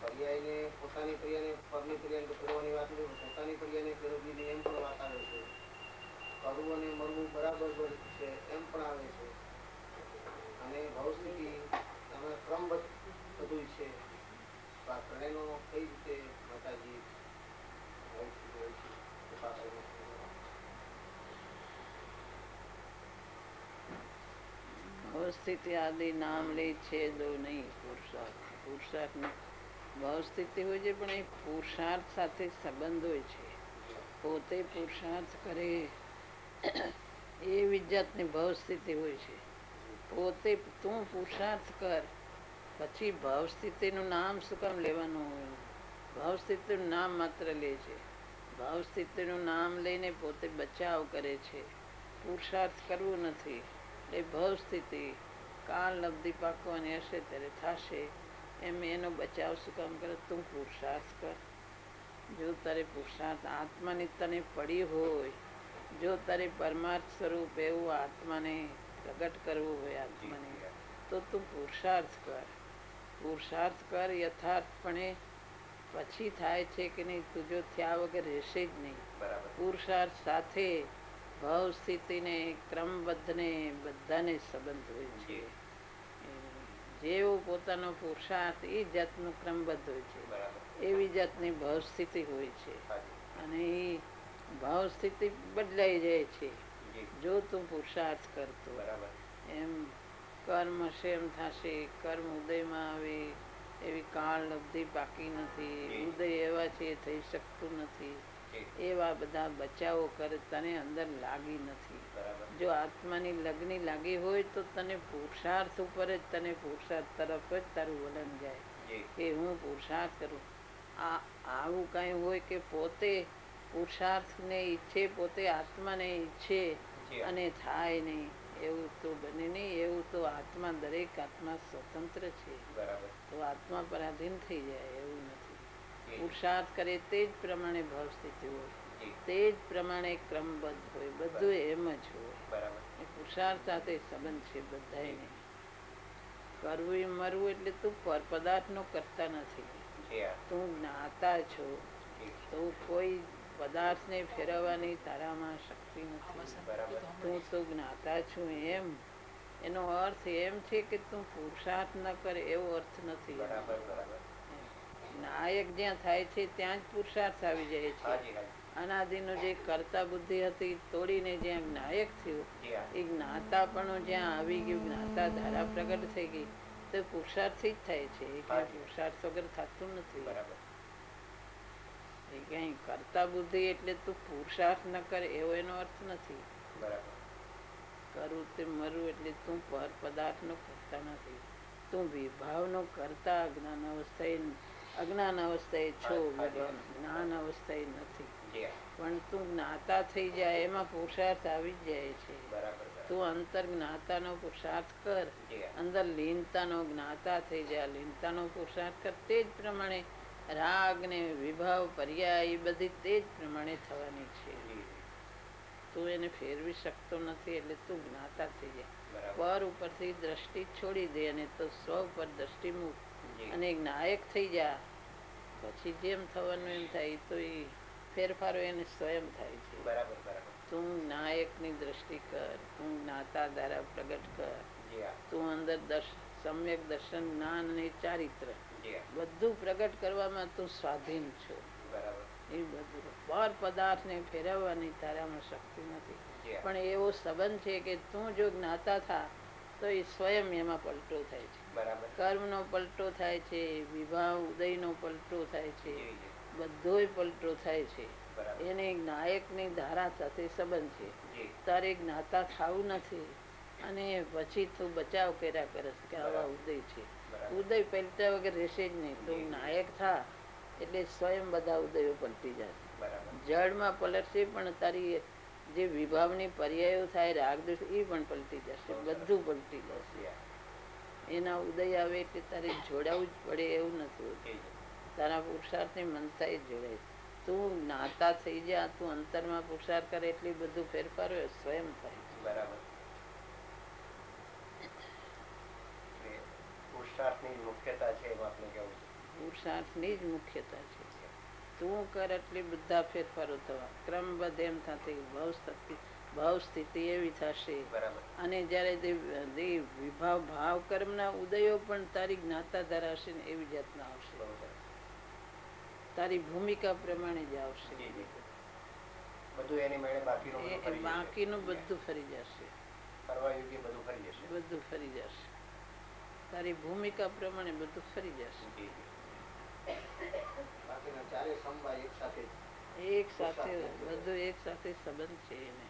પર્યાયને પોતાની પર્યાયને પરની પર્યાયને ફેરવવાની વાત નથી, પોતાની પર્યાયને ફેરવવી એમ પણ વાત આવે છે. કરવું અને મરવું બરાબર છે એમ પણ આવે છે. અને ભવસ્થિતિ એમાં ક્રમબદ્ધ બધું છે. આ ત્રણેયનો કઈ રીતે માતાજી ભવસ્થિતિ હોય છે ભવસ્થિતિ આદિ નામ લે છે દો નહીં પુરુષાર્થ. પુરુષાર્થ ભવસ્થિતિ હોય છે પણ એ પુરુષાર્થ સાથે સંબંધ હોય છે. પોતે પુરુષાર્થ કરે એવી જાતની ભવસ્થિતિ હોય છે. પોતે તું પુરુષાર્થ કર, પછી ભાવસ્થિતિનું નામ શું કામ લેવાનું હોય? ભાવસ્થિતિનું નામ માત્ર લે છે. ભાવસ્થિતિનું નામ લઈને પોતે બચાવ કરે છે. પુરુષાર્થ કરવું નથી. એ ભવસ્થિતિ કાળ લબ્ધિ પાકવાની હશે ત્યારે થશે. એમ એનો બચાવ શું કામ કરે? તું પુરુષાર્થ કર. જો તારે પુરુષાર્થ આત્માની તને પડી હોય, જો તારે પરમાર્થ સ્વરૂપ એવું આત્માને પ્રગટ કરવું હોય આત્માને, તો તું પુરુષાર્થ કર. પુરુષાર્થ કર યથાર્થપણે. પછી થાય છે કે નહીં, તું જો થયા વગર રહેશે જ નહીં. પુરુષાર્થ સાથે ભાવ સ્થિતિને ક્રમબદ્ધને બધાને સંબંધ હોય છે. જેવો પોતાનો પુરુષાર્થ એ જાતનું ક્રમબદ્ધ હોય છે, એવી જાતની ભાવ સ્થિતિ હોય છે. અને એ ભાવ સ્થિતિ બદલાઈ જાય છે જો તું પુરુષાર્થ કરતો. એમ કર્મ હશે એમ થશે. કર્મ ઉદયમાં આવે એવી કાળ લબ્ધિ બાકી નથી. ઉદય એવા છે થઈ શકતું નથી. એવા બધા બચાવો કરે તને અંદર લાગી નથી. જો આત્માની લગ્ની લાગી હોય તો તને પુરુષાર્થ ઉપર જ, તને પુરુષાર્થ તરફ જ તારું વલણ જાય કે હું પુરુષાર્થ કરું. આવું કઈ હોય કે પોતે પુરુષાર્થને ઈચ્છે, પોતે આત્માને ઈચ્છે અને થાય નહીં, એવું તો બને નહીં. એવું તો આત્મા, દરેક આત્મા સ્વતંત્ર છે. તો આત્મા પરાધીન થઈ જાય એવું નથી. પુરુષાર્થ કરે તે જ પ્રમાણે ભાવ સ્થિતિ હોય, તે જ પ્રમાણે ક્રમબદ્ધ હોય, બધું એમ જ હોય. પુરુષાર્થ સાથે સંબંધ છે બધાને. કરવું મરવું એટલે તું પર પદાર્થનો કરતા નથી. તું જ્ઞાતા છો. તો કોઈ પદાર્થને ફેરવવાની તારામાં શક્તિ નથી. તું તો જ્ઞાતા છું એમ એનો અર્થ એમ છે કે તું પુરુષાર્થ ન કરે એવો અર્થ નથી. નાયક જ્યાં થાય છે ત્યાં જ પુરુષાર્થ આવી જાય છે. અનાદિનો જે કર્તા બુદ્ધિ હતી તોડીને જ્યાં નાયક થયું, એ જ્ઞાતા પણ જ્યાં આવી ગયું, જ્ઞાતા ધારા પ્રગટ થઈ ગઈ, તો પુરુષાર્થથી જ થાય છે. એ પુરુષાર્થ વગર થતું નથી. એ કઈ કર્તા બુદ્ધિ એટલે તું પુરુષાર્થ ન કરે એવો એનો અર્થ નથી. કરવું તે મરવું એટલે તું પર પદાર્થ નો કરતા નથી. તું વિભાવ નો કરતા અજ્ઞાન અવસ્થાએ છો, જ્ઞાન અવસ્થાએ નથી. પણ તું જ્ઞાતા થઈ જાય એમાં પુરુષાર્થ આવી જ જાય છે. તું અંતર જ્ઞાતા નો પુરુષાર્થ કર, અંદર લીનતા નો જ્ઞાતા થઈ જાય, લીનતા નો પુરુષાર્થ કર. તે જ પ્રમાણે રાગ ને વિભાવ પર્યાય એ બધી તે જ પ્રમાણે થવાની છે. તું એને ફેરવી શકતો નથી એટલે તું જ્ઞાતા થઈ જાય. પર ઉપરથી દ્રષ્ટિ છોડી દે અને તો સ્વ પર દ્રષ્ટિ મૂક અને નાયક થઈ જા. પછી જેમ થવાનું એમ થાય. તો એ ફેરફારો એને સ્વયં થાય છે. તું નાયકની દ્રષ્ટિ કર, તું જ્ઞાતા દ્વારા પ્રગટ કર. તું અંદર સમ્યક દર્શન, જ્ઞાન અને ચારિત્ર બધું પ્રગટ કરવામાં તું સ્વાધીન છો. એ બધું પર પદાર્થને ફેરવવાની તારામાં શક્તિ નથી. પણ એવો સંબંધ છે કે તું જો જ્ઞાતા થા તો એ સ્વયં એમાં પલટો થાય છે. કર્મનો પલટો થાય છે, વિભાવ ઉદયનો પલટો થાય છે, બધોય પલટો થાય છે. એને નાયકની ધારા સાથે સંબંધ છે. તારે જ્ઞાતા ખાવું નથી અને પછી તું બચાવ કર્યા કરે કે આવા ઉદય છે. ઉદય પલટ્યા વગર રહેશે જ નહીં. તું નાયક થા એટલે સ્વયં બધા ઉદયો પલટી જાય. જળમાં પલટશે પણ તારી જે વિભાવની પર્યાયો થાય, રાગદ્વેષ, એ પણ પલટી જશે. બધું પલટી જશે. એના ઉદય આવે એટલે તારે જોડાવું જ પડે એવું નથી. તારા પુરુષાર્થની મનતા જ જોડાય. તું જ્ઞાતા થઈ જા, તું અંતરમાં પુરુષાર્થ કરે એટલે બધું ફેરફાર સ્વયં થાય. પુરુષાર્થની મુખ્યતા છે એમ આપણે કેવું છે. પુરુષાર્થની જ મુખ્યતા છે. તું કર એટલે બધા ફેરફારો થવા ક્રમબદ્ધ એમ થતી ભાવ સ્થિતિ એવી થશે. બરાબર. અને જ્યારે તે ભાવ કર્મના ઉદયો પણ તારી જ્ઞાતા ધરાશે ને એવી જાતના આવશે. બહુ સરસ. તારી ભૂમિકા પ્રમાણે જ આવશે. જી, જી. બધું એની મેળે બાકીનું બધું ફરી જશે. બાકીનું બધું ફરી જશે. ફરવા યોગ્ય બધું ફરી જશે. બધું ફરી જશે. તારી ભૂમિકા પ્રમાણે બધું ફરી જશે. જી, જી. બાકીના ચારે સમવાય એક સાથે એક સાથે બધું એક સાથે સંબંધ છે એને.